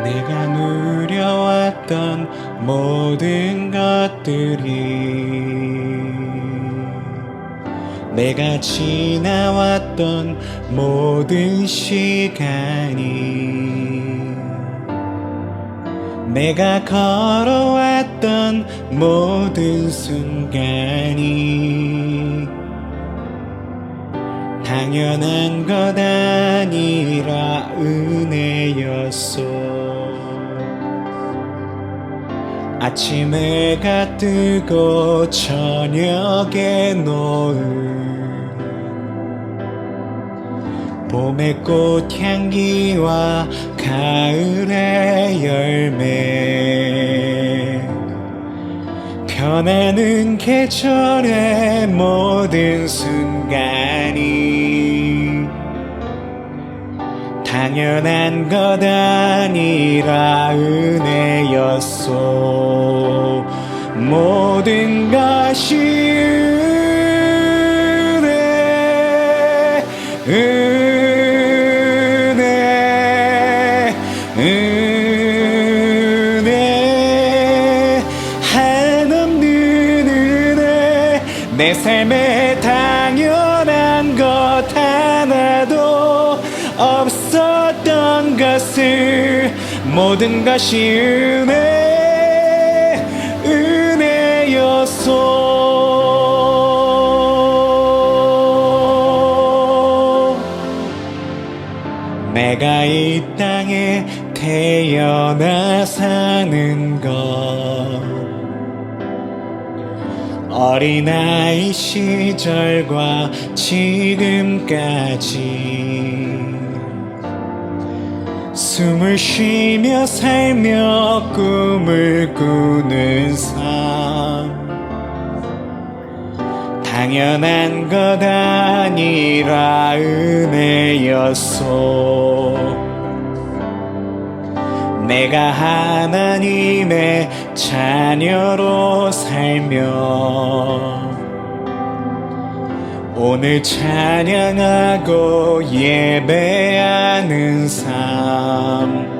내가 누려왔던 모든 것들이, 내가 지나왔던 모든 시간이, 내가 걸어왔던 모든 순간이 당연한 것 아니라 은혜였소. 아침 해가 뜨고 저녁에 노을, 봄의 꽃향기와 가을의 열매, 변하는 계절의 모든 순간이 당연한 것 아니라 은혜였소. 모든 것이 은혜, 은혜, 은혜, 한없는 은혜. 내 삶에 당연한 것 하나도 없었던 것을, 모든 것이 은혜, 은혜였소. 내가 이 땅에 태어나 사는 것, 어린아이 시절과 지금까지 숨을 쉬며 살며 꿈을 꾸는 삶, 당연한 것 아니라 은혜였소. 내가 하나님의 자녀로 살며 오늘 찬양하고 예배하는 삶,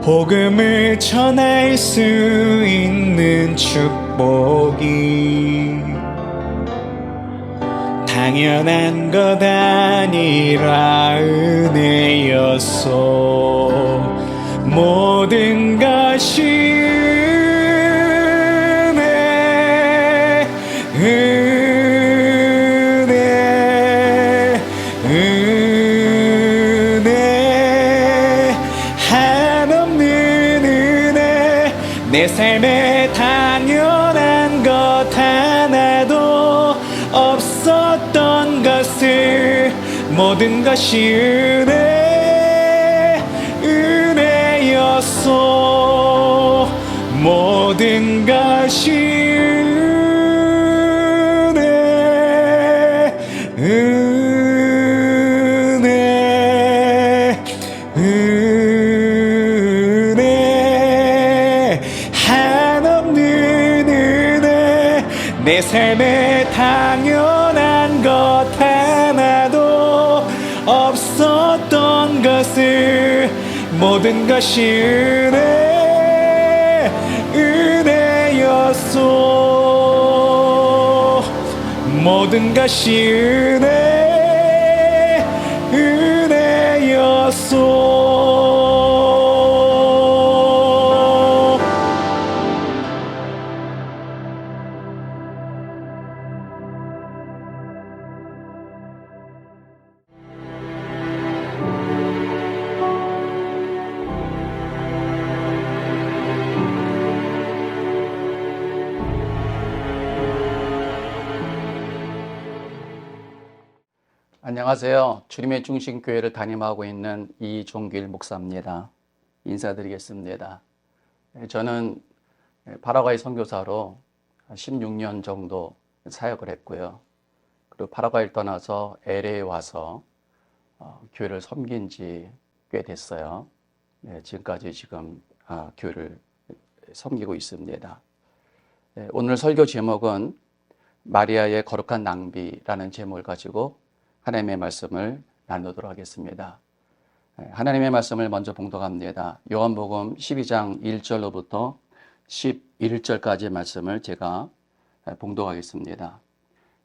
복음을 전할 수 있는 축복이 당연한 것 아니라 은혜였소. 모든 것이 은혜, 은혜, 은혜, 한없는 은혜. 내 삶에 당연한 것 하나도 없었던 것을, 모든 것이 은혜, 은혜였소. 모든 것이 은혜, 은혜, 은혜, 한없는 은혜. 내 삶에 당연한 것 하나도 없었던 것을, 모든 것이 은혜, 은혜였소. 모든 것이 은혜, 은혜였소. 안녕하세요. 주님의 중심교회를 담임하고 있는 이종길 목사입니다. 인사드리겠습니다. 저는 파라과이 선교사로 16년 정도 사역을 했고요. 그리고 파라과이를 떠나서 LA에 와서 교회를 섬긴 지 꽤 됐어요. 지금까지 교회를 섬기고 있습니다. 오늘 설교 제목은 마리아의 거룩한 낭비라는 제목을 가지고 하나님의 말씀을 나누도록 하겠습니다. 하나님의 말씀을 먼저 봉독합니다. 요한복음 12장 1절로부터 11절까지의 말씀을 제가 봉독하겠습니다.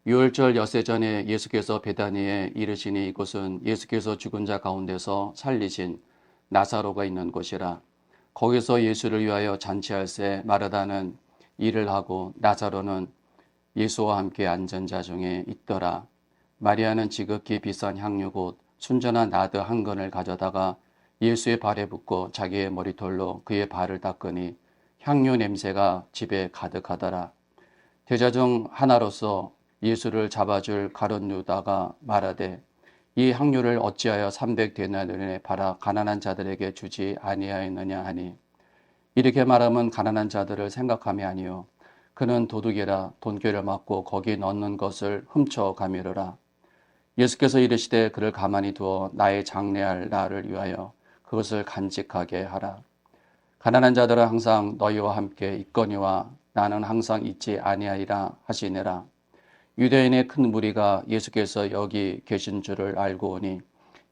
유월절 엿새 전에 예수께서 베다니에 이르시니 이곳은 예수께서 죽은 자 가운데서 살리신 나사로가 있는 곳이라. 거기서 예수를 위하여 잔치할새 마르다는 일을 하고 나사로는 예수와 함께 앉은 자 중에 있더라. 마리아는 지극히 비싼 향유 곧 순전한 나드 한 근을 가져다가 예수의 발에 붓고 자기의 머리털로 그의 발을 닦으니 향유 냄새가 집에 가득하더라. 제자 중 하나로서 예수를 잡아줄 가룟 유다가 말하되 이 향유를 어찌하여 300데나리온에 팔아 가난한 자들에게 주지 아니하였느냐 하니 이렇게 말하면 가난한 자들을 생각함이 아니요 그는 도둑이라 돈꾀를 맞고 거기 넣는 것을 훔쳐 가미르라. 예수께서 이르시되 그를 가만히 두어 나의 장래할 날을 위하여 그것을 간직하게 하라. 가난한 자들은 항상 너희와 함께 있거니와 나는 항상 있지 아니하리라 하시니라. 유대인의 큰 무리가 예수께서 여기 계신 줄을 알고 오니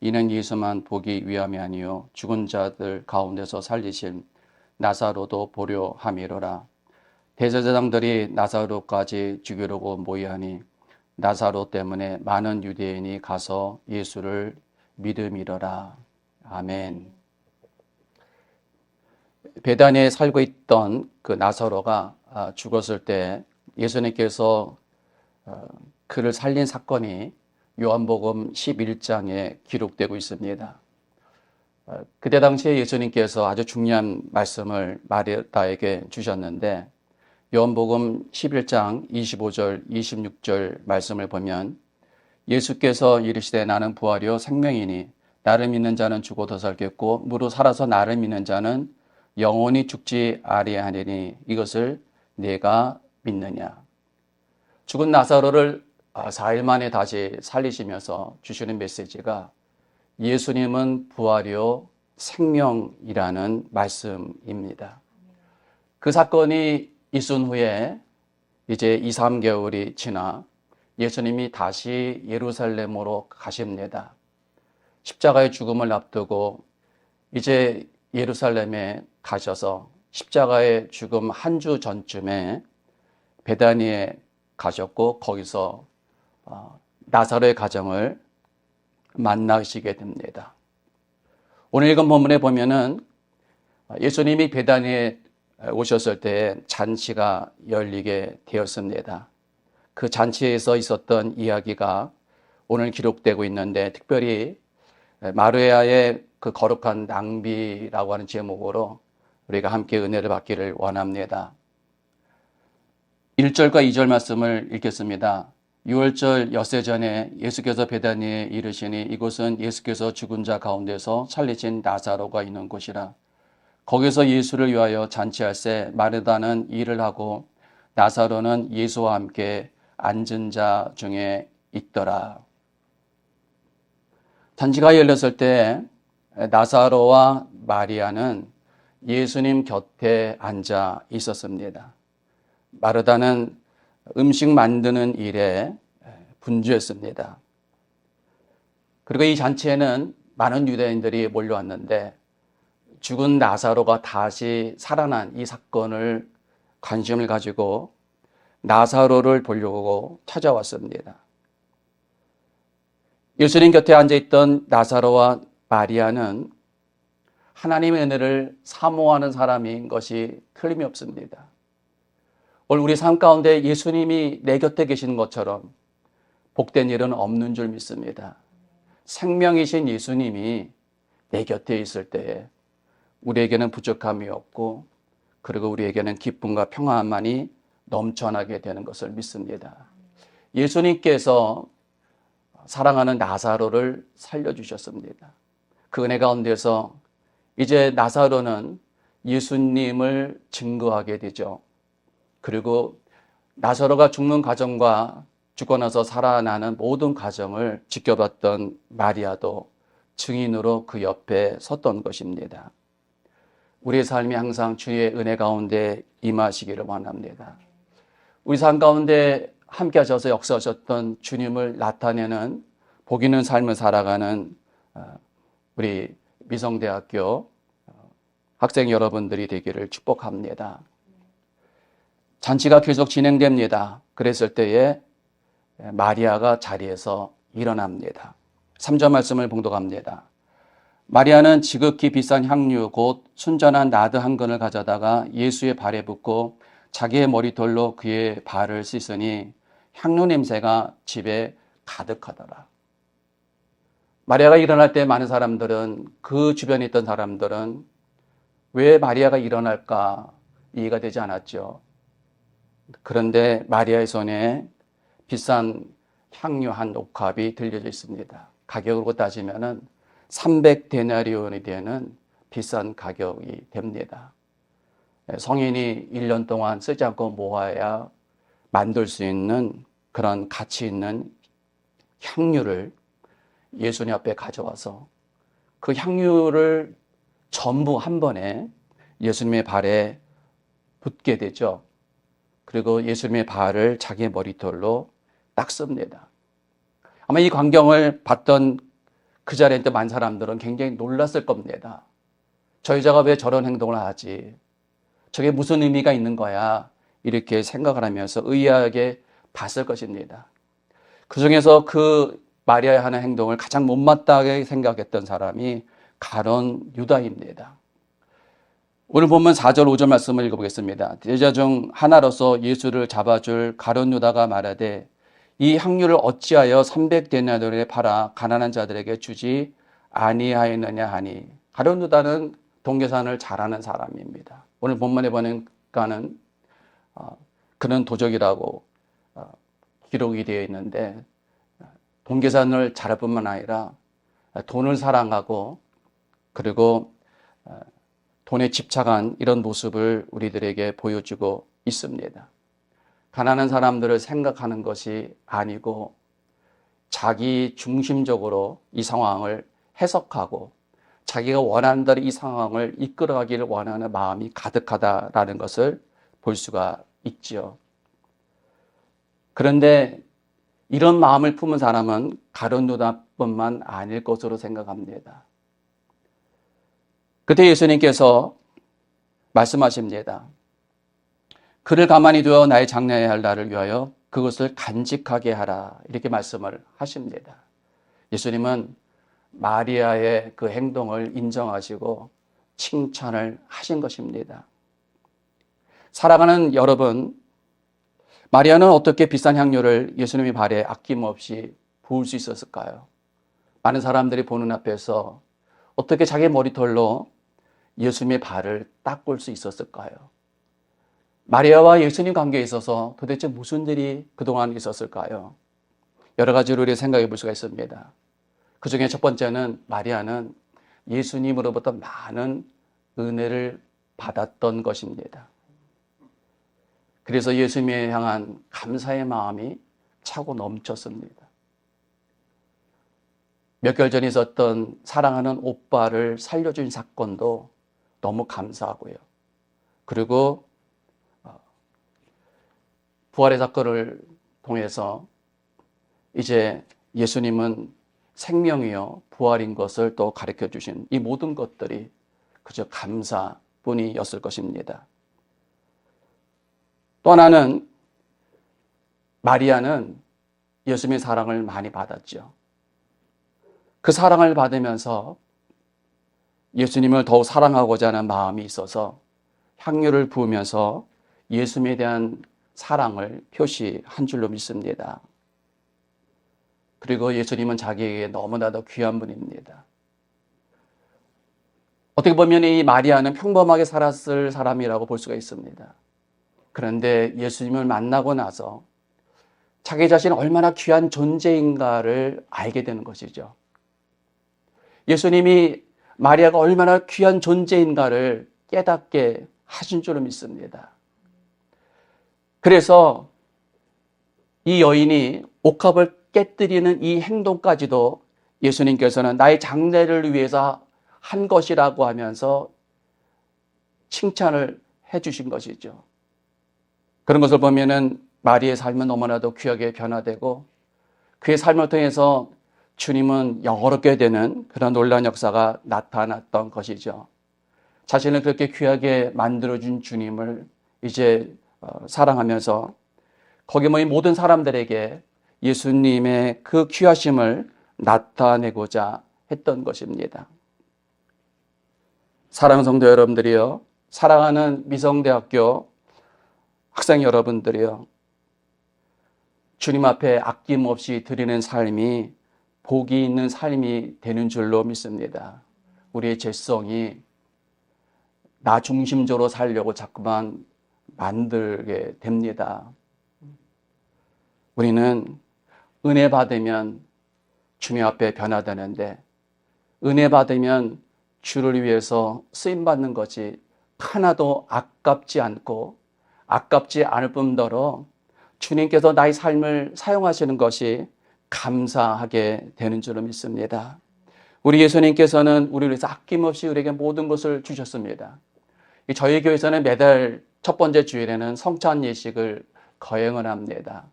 이는 예수만 보기 위함이 아니요 죽은 자들 가운데서 살리신 나사로도 보려 함이로라. 대제사장들이 나사로까지 죽이려고 모이하니 나사로 때문에 많은 유대인이 가서 예수를 믿음이러라. 아멘. 베다니에 살고 있던 그 나사로가 죽었을 때 예수님께서 그를 살린 사건이 요한복음 11장에 기록되고 있습니다. 그때 당시에 예수님께서 아주 중요한 말씀을 마르다에게 주셨는데 요한복음 11장 25절 26절 말씀을 보면 예수께서 이르시되 나는 부활이요 생명이니 나를 믿는 자는 죽어도 살겠고 무릇 살아서 나를 믿는 자는 영원히 죽지 아니하리니 이것을 내가 믿느냐. 죽은 나사로를 4일 만에 다시 살리시면서 주시는 메시지가 예수님은 부활이요 생명이라는 말씀입니다. 그 사건이 있은 후에 이제 2, 3개월이 지나 예수님이 다시 예루살렘으로 가십니다. 십자가의 죽음을 앞두고 이제 예루살렘에 가셔서 십자가의 죽음 한 주 전쯤에 베다니에 가셨고 거기서 나사로의 가정을 만나시게 됩니다. 오늘 읽은 본문에 보면은 예수님이 베다니에 오셨을 때 잔치가 열리게 되었습니다. 그 잔치에서 있었던 이야기가 오늘 기록되고 있는데 특별히 마리아의 그 거룩한 낭비라고 하는 제목으로 우리가 함께 은혜를 받기를 원합니다. 1절과 2절 말씀을 읽겠습니다. 유월절 엿새 전에 예수께서 베다니에 이르시니 이곳은 예수께서 죽은 자 가운데서 살리신 나사로가 있는 곳이라. 거기서 예수를 위하여 잔치할새 마르다는 일을 하고 나사로는 예수와 함께 앉은 자 중에 있더라. 잔치가 열렸을 때 나사로와 마리아는 예수님 곁에 앉아 있었습니다. 마르다는 음식 만드는 일에 분주했습니다. 그리고 이 잔치에는 많은 유대인들이 몰려왔는데 죽은 나사로가 다시 살아난 이 사건을 관심을 가지고 나사로를 보려고 찾아왔습니다. 예수님 곁에 앉아있던 나사로와 마리아는 하나님의 은혜를 사모하는 사람인 것이 틀림이 없습니다. 오늘 우리 삶 가운데 예수님이 내 곁에 계시는 것처럼 복된 일은 없는 줄 믿습니다. 생명이신 예수님이 내 곁에 있을 때에 우리에게는 부족함이 없고 그리고 우리에게는 기쁨과 평안만이 넘쳐나게 되는 것을 믿습니다. 예수님께서 사랑하는 나사로를 살려주셨습니다. 그 은혜 가운데서 이제 나사로는 예수님을 증거하게 되죠. 그리고 나사로가 죽는 과정과 죽고 나서 살아나는 모든 과정을 지켜봤던 마리아도 증인으로 그 옆에 섰던 것입니다. 우리의 삶이 항상 주의 은혜 가운데 임하시기를 원합니다. 우리 삶 가운데 함께 하셔서 역사하셨던 주님을 나타내는 복 있는 삶을 살아가는 우리 미성대학교 학생 여러분들이 되기를 축복합니다. 잔치가 계속 진행됩니다. 그랬을 때에 마리아가 자리에서 일어납니다. 3절 말씀을 봉독합니다. 마리아는 지극히 비싼 향유 곧 순전한 나드 한 근을 가져다가 예수의 발에 붓고 자기의 머리털로 그의 발을 씻으니 향유 냄새가 집에 가득하더라. 마리아가 일어날 때 많은 사람들은, 그 주변에 있던 사람들은 왜 마리아가 일어날까 이해가 되지 않았죠. 그런데 마리아의 손에 비싼 향유 한 옥합이 들려져 있습니다. 가격으로 따지면은 300데나리온이 되는 비싼 가격이 됩니다. 성인이 1년 동안 쓰지 않고 모아야 만들 수 있는 그런 가치 있는 향유를 예수님 앞에 가져와서 그 향유를 전부 한 번에 예수님의 발에 붓게 되죠. 그리고 예수님의 발을 자기의 머리털로 닦습니다. 아마 이 광경을 봤던 그 자리에 있던 많은 사람들은 굉장히 놀랐을 겁니다. 저 여자가 왜 저런 행동을 하지? 저게 무슨 의미가 있는 거야? 이렇게 생각을 하면서 의아하게 봤을 것입니다. 그 중에서 그 마리아의 하는 행동을 가장 못마땅하게 생각했던 사람이 가룟 유다입니다. 오늘 보면 4절 5절 말씀을 읽어보겠습니다. 제자 중 하나로서 예수를 잡아줄 가룟 유다가 말하되 이 향유를 어찌하여 300데나리온에 팔아 가난한 자들에게 주지 아니하였느냐 하니, 가룟 유다는 동계산을 잘하는 사람입니다. 오늘 본문에 보니까는 그는 도적이라고 기록이 되어 있는데, 동계산을 잘할 뿐만 아니라 돈을 사랑하고 그리고 돈에 집착한 이런 모습을 우리들에게 보여주고 있습니다. 가난한 사람들을 생각하는 것이 아니고 자기 중심적으로 이 상황을 해석하고 자기가 원하는 대로 이 상황을 이끌어가기를 원하는 마음이 가득하다라는 것을 볼 수가 있지요. 그런데 이런 마음을 품은 사람은 가룟 유다뿐만 아닐 것으로 생각합니다. 그때 예수님께서 말씀하십니다. 그를 가만히 두어 나의 장래해야 할 날을 위하여 그것을 간직하게 하라, 이렇게 말씀을 하십니다. 예수님은 마리아의 그 행동을 인정하시고 칭찬을 하신 것입니다. 사랑하는 여러분, 마리아는 어떻게 비싼 향유를 예수님의 발에 아낌없이 부을 수 있었을까요? 많은 사람들이 보는 앞에서 어떻게 자기 머리털로 예수님의 발을 닦을 수 있었을까요? 마리아와 예수님 관계에 있어서 도대체 무슨 일이 그동안 있었을까요? 여러 가지로 우리 생각해 볼 수가 있습니다. 그 중에 첫 번째는 마리아는 예수님으로부터 많은 은혜를 받았던 것입니다. 그래서 예수님에 향한 감사의 마음이 차고 넘쳤습니다. 몇 개월 전에 있었던 사랑하는 오빠를 살려준 사건도 너무 감사하고요. 그리고 부활의 사건을 통해서 이제 예수님은 생명이요 부활인 것을 또 가르쳐 주신 이 모든 것들이 그저 감사뿐이었을 것입니다. 또 하나는 마리아는 예수님의 사랑을 많이 받았죠. 그 사랑을 받으면서 예수님을 더욱 사랑하고자 하는 마음이 있어서 향유를 부으면서 예수님에 대한 사랑을 표시한 줄로 믿습니다. 그리고 예수님은 자기에게 너무나도 귀한 분입니다. 어떻게 보면 이 마리아는 평범하게 살았을 사람이라고 볼 수가 있습니다. 그런데 예수님을 만나고 나서 자기 자신이 얼마나 귀한 존재인가를 알게 되는 것이죠. 예수님이 마리아가 얼마나 귀한 존재인가를 깨닫게 하신 줄로 믿습니다. 그래서 이 여인이 옥합을 깨뜨리는 이 행동까지도 예수님께서는 나의 장래를 위해서 한 것이라고 하면서 칭찬을 해 주신 것이죠. 그런 것을 보면은 마리아의 삶은 너무나도 귀하게 변화되고 그의 삶을 통해서 주님은 영어롭게 되는 그런 놀라운 역사가 나타났던 것이죠. 자신을 그렇게 귀하게 만들어준 주님을 이제 사랑하면서 거기 모인 모든 사람들에게 예수님의 그 귀하심을 나타내고자 했던 것입니다. 사랑하는 성도 여러분들이요, 사랑하는 미성대학교 학생 여러분들이요, 주님 앞에 아낌없이 드리는 삶이 복이 있는 삶이 되는 줄로 믿습니다. 우리의 죄성이 나 중심적으로 살려고 자꾸만 만들게 됩니다. 우리는 은혜 받으면 주님 앞에 변화되는데, 은혜 받으면 주를 위해서 쓰임받는 것이 하나도 아깝지 않을 뿐더러 주님께서 나의 삶을 사용하시는 것이 감사하게 되는 줄로 믿습니다. 우리 예수님께서는 우리를 위해서 아낌없이 우리에게 모든 것을 주셨습니다. 저희 교회에서는 매달 첫 번째 주일에는 성찬 예식을 거행을 합니다.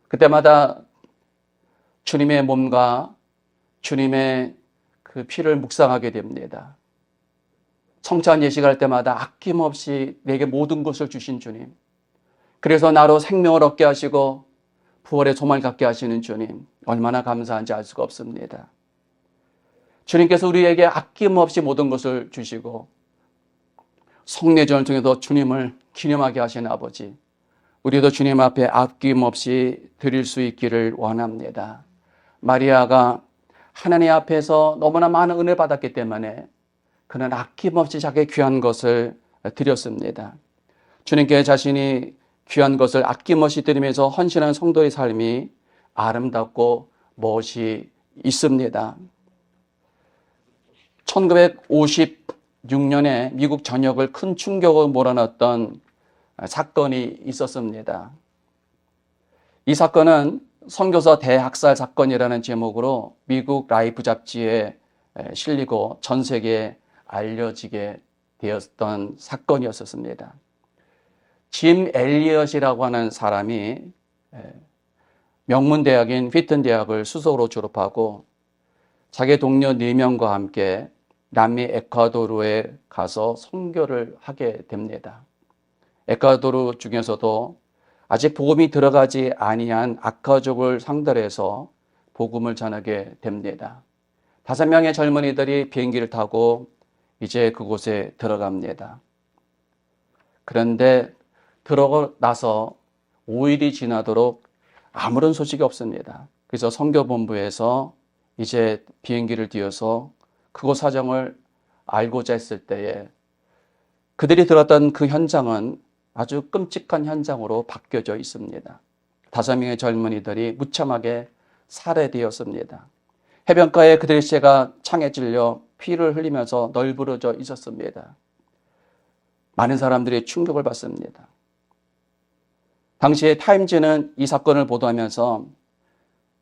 그때마다 주님의 몸과 주님의 그 피를 묵상하게 됩니다. 성찬 예식할 때마다 아낌없이 내게 모든 것을 주신 주님, 그래서 나로 생명을 얻게 하시고 부활의 소망을 갖게 하시는 주님, 얼마나 감사한지 알 수가 없습니다. 주님께서 우리에게 아낌없이 모든 것을 주시고 성례전을 통해서 주님을 기념하게 하신 아버지, 우리도 주님 앞에 아낌없이 드릴 수 있기를 원합니다. 마리아가 하나님 앞에서 너무나 많은 은혜 받았기 때문에 그는 아낌없이 자기의 귀한 것을 드렸습니다. 주님께 자신이 귀한 것을 아낌없이 드리면서 헌신한 성도의 삶이 아름답고 멋이 있습니다. 1956년에 미국 전역을 큰 충격으로 몰아넣었던 사건이 있었습니다. 이 사건은 선교사 대학살 사건이라는 제목으로 미국 라이프 잡지에 실리고 전 세계에 알려지게 되었던 사건이었습니다. 짐 엘리엇이라고 하는 사람이 명문대학인 휘튼 대학을 수석으로 졸업하고 자기 동료 4명과 함께 남미 에콰도르에 가서 선교를 하게 됩니다. 에콰도르 중에서도 아직 복음이 들어가지 아니한 아카족을 상대로 해서 복음을 전하게 됩니다. 5명의 젊은이들이 비행기를 타고 이제 그곳에 들어갑니다. 그런데 들어가고 나서 5일이 지나도록 아무런 소식이 없습니다. 그래서 선교본부에서 이제 비행기를 띄워서 그곳 사정을 알고자 했을 때에 그들이 들었던 그 현장은 아주 끔찍한 현장으로 바뀌어져 있습니다. 5명의 젊은이들이 무참하게 살해되었습니다. 해변가에 그들의 시체가 창에 찔려 피를 흘리면서 널브러져 있었습니다. 많은 사람들이 충격을 받습니다. 당시에 타임즈는 이 사건을 보도하면서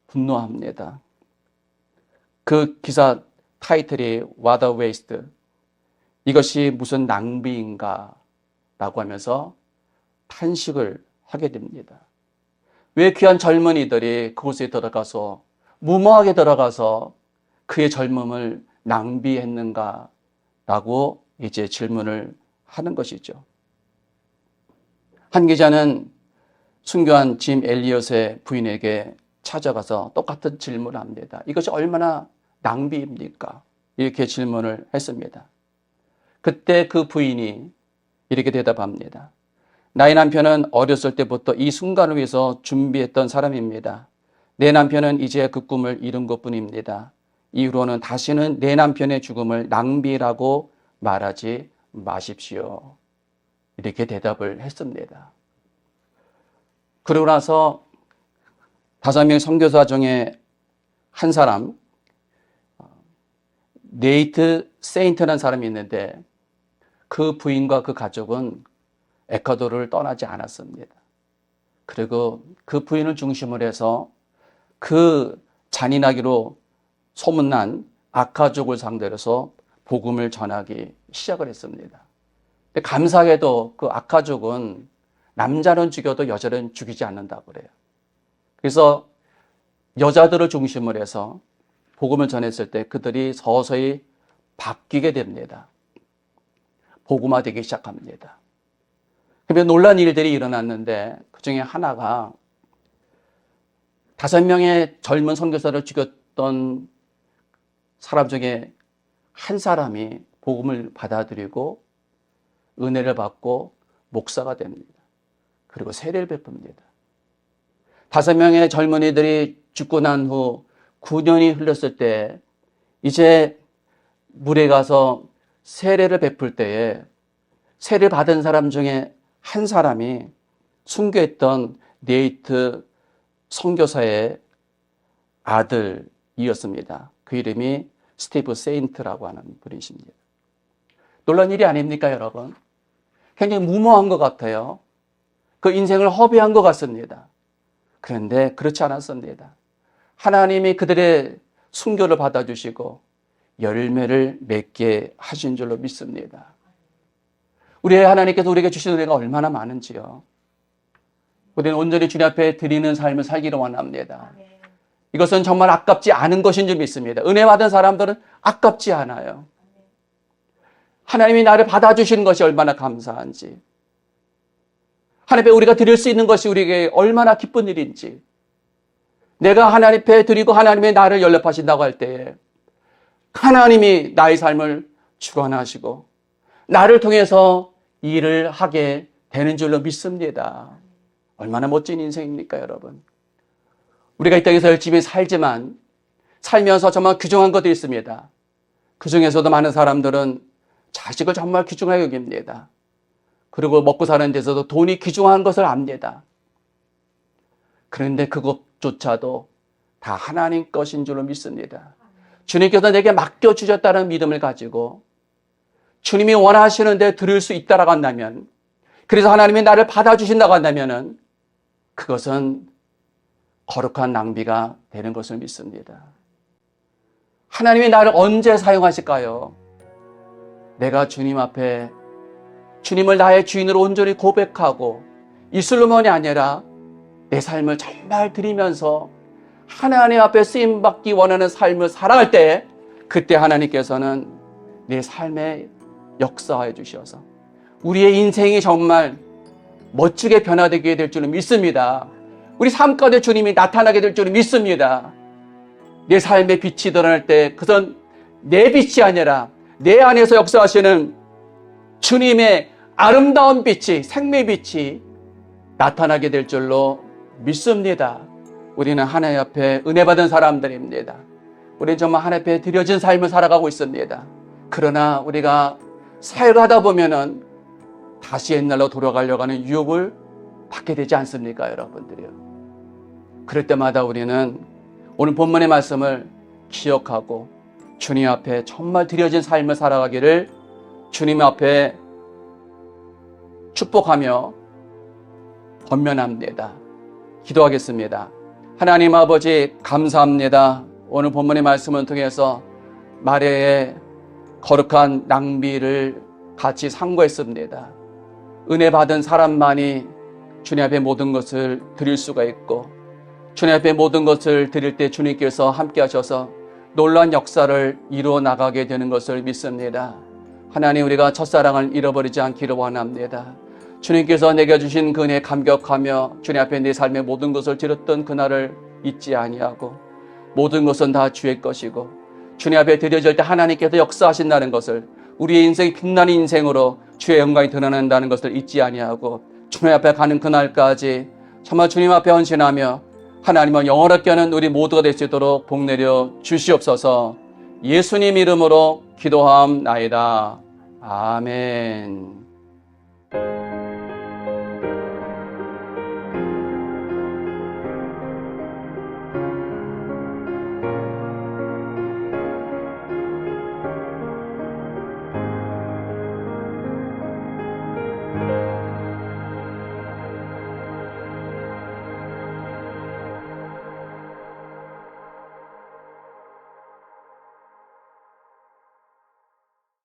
분노합니다. 그 기사 타이틀이 What a waste, 이것이 무슨 낭비인가 라고 하면서 탄식을 하게 됩니다. 왜 귀한 젊은이들이 그곳에 들어가서 무모하게 들어가서 그의 젊음을 낭비했는가 라고 이제 질문을 하는 것이죠. 한 기자는 순교한 짐 엘리엇의 부인에게 찾아가서 똑같은 질문을 합니다. 이것이 얼마나 낭비입니까? 이렇게 질문을 했습니다. 그때 그 부인이 이렇게 대답합니다. 나의 남편은 어렸을 때부터 이 순간을 위해서 준비했던 사람입니다. 내 남편은 이제 그 꿈을 이룬 것뿐입니다. 이후로는 다시는 내 남편의 죽음을 낭비라고 말하지 마십시오. 이렇게 대답을 했습니다. 그러고 나서 5명의 선교사 중에 한 사람, 네이트 세인트라는 사람이 있는데 그 부인과 그 가족은 에콰도르를 떠나지 않았습니다. 그리고 그 부인을 중심으로 해서 그 잔인하기로 소문난 아카족을 상대로 해서 복음을 전하기 시작을 했습니다. 근데 감사하게도 그 아카족은 남자는 죽여도 여자는 죽이지 않는다고 그래요. 그래서 여자들을 중심으로 해서 복음을 전했을 때 그들이 서서히 바뀌게 됩니다. 복음화되기 시작합니다. 그러면 놀란 일들이 일어났는데 그 중에 하나가 5명의 젊은 선교사를 죽였던 사람 중에 한 사람이 복음을 받아들이고 은혜를 받고 목사가 됩니다. 그리고 세례를 베풉니다. 5명의 젊은이들이 죽고 난 후 9년이 흘렀을 때 이제 물에 가서 세례를 베풀 때에 세례를 받은 사람 중에 한 사람이 순교했던 네이트 선교사의 아들이었습니다. 그 이름이 스티브 세인트라고 하는 분이십니다. 놀란 일이 아닙니까, 여러분? 굉장히 무모한 것 같아요. 그 인생을 허비한 것 같습니다. 그런데 그렇지 않았습니다. 하나님이 그들의 순교를 받아주시고 열매를 맺게 하신 줄로 믿습니다. 우리의 하나님께서 우리에게 주신 은혜가 얼마나 많은지요. 우리는 온전히 주님 앞에 드리는 삶을 살기를 원합니다. 이것은 정말 아깝지 않은 것인 줄 믿습니다. 은혜 받은 사람들은 아깝지 않아요. 하나님이 나를 받아주시는 것이 얼마나 감사한지, 하나님 앞에 우리가 드릴 수 있는 것이 우리에게 얼마나 기쁜 일인지, 내가 하나님 앞에 드리고 하나님의 나를 연락하신다고 할 때에 하나님이 나의 삶을 주관하시고 나를 통해서 일을 하게 되는 줄로 믿습니다. 얼마나 멋진 인생입니까, 여러분? 우리가 이 땅에서 열심히 살지만 살면서 정말 귀중한 것도 있습니다. 그 중에서도 많은 사람들은 자식을 정말 귀중하게 여깁니다. 그리고 먹고 사는 데서도 돈이 귀중한 것을 압니다. 그런데 그것조차도 다 하나님 것인 줄로 믿습니다. 주님께서 내게 맡겨주셨다는 믿음을 가지고 주님이 원하시는데 들을 수 있다라고 한다면, 그래서 하나님이 나를 받아주신다고 한다면 그것은 거룩한 낭비가 되는 것을 믿습니다. 하나님이 나를 언제 사용하실까요? 내가 주님 앞에 주님을 나의 주인으로 온전히 고백하고 이슬로만이 아니라 내 삶을 정말 드리면서 하나님 앞에 쓰임받기 원하는 삶을 살아갈 때, 그때 하나님께서는 내 삶에 역사해 주셔서 우리의 인생이 정말 멋지게 변화되게 될 줄은 믿습니다. 우리 삶 가운데 주님이 나타나게 될 줄은 믿습니다. 내 삶의 빛이 드러날 때 그것은 내 빛이 아니라 내 안에서 역사하시는 주님의 아름다운 빛이, 생명의 빛이 나타나게 될 줄로 믿습니다. 우리는 하나님 앞에 은혜 받은 사람들입니다. 우리는 정말 하나님 앞에 드려진 삶을 살아가고 있습니다. 그러나 우리가 살아가다 보면은 다시 옛날로 돌아가려고 하는 유혹을 받게 되지 않습니까, 여러분들이요? 그럴 때마다 우리는 오늘 본문의 말씀을 기억하고 주님 앞에 정말 드려진 삶을 살아가기를 주님 앞에 축복하며 권면합니다. 기도하겠습니다. 하나님 아버지, 감사합니다. 오늘 본문의 말씀을 통해서 마레의 거룩한 낭비를 같이 상고했습니다. 은혜 받은 사람만이 주님 앞에 모든 것을 드릴 수가 있고, 주님 앞에 모든 것을 드릴 때 주님께서 함께 하셔서 놀라운 역사를 이루어 나가게 되는 것을 믿습니다. 하나님, 우리가 첫사랑을 잃어버리지 않기를 원합니다. 주님께서 내게 주신 그 은혜에 감격하며 주님 앞에 내 삶의 모든 것을 드렸던 그날을 잊지 아니하고, 모든 것은 다 주의 것이고 주님 앞에 드려질 때 하나님께서 역사하신다는 것을, 우리의 인생이 빛나는 인생으로 주의 영광이 드러난다는 것을 잊지 아니하고 주님 앞에 가는 그날까지 정말 주님 앞에 헌신하며 하나님을 영원하게 하는 우리 모두가 될 수 있도록 복 내려 주시옵소서. 예수님 이름으로 기도함나이다. 아멘.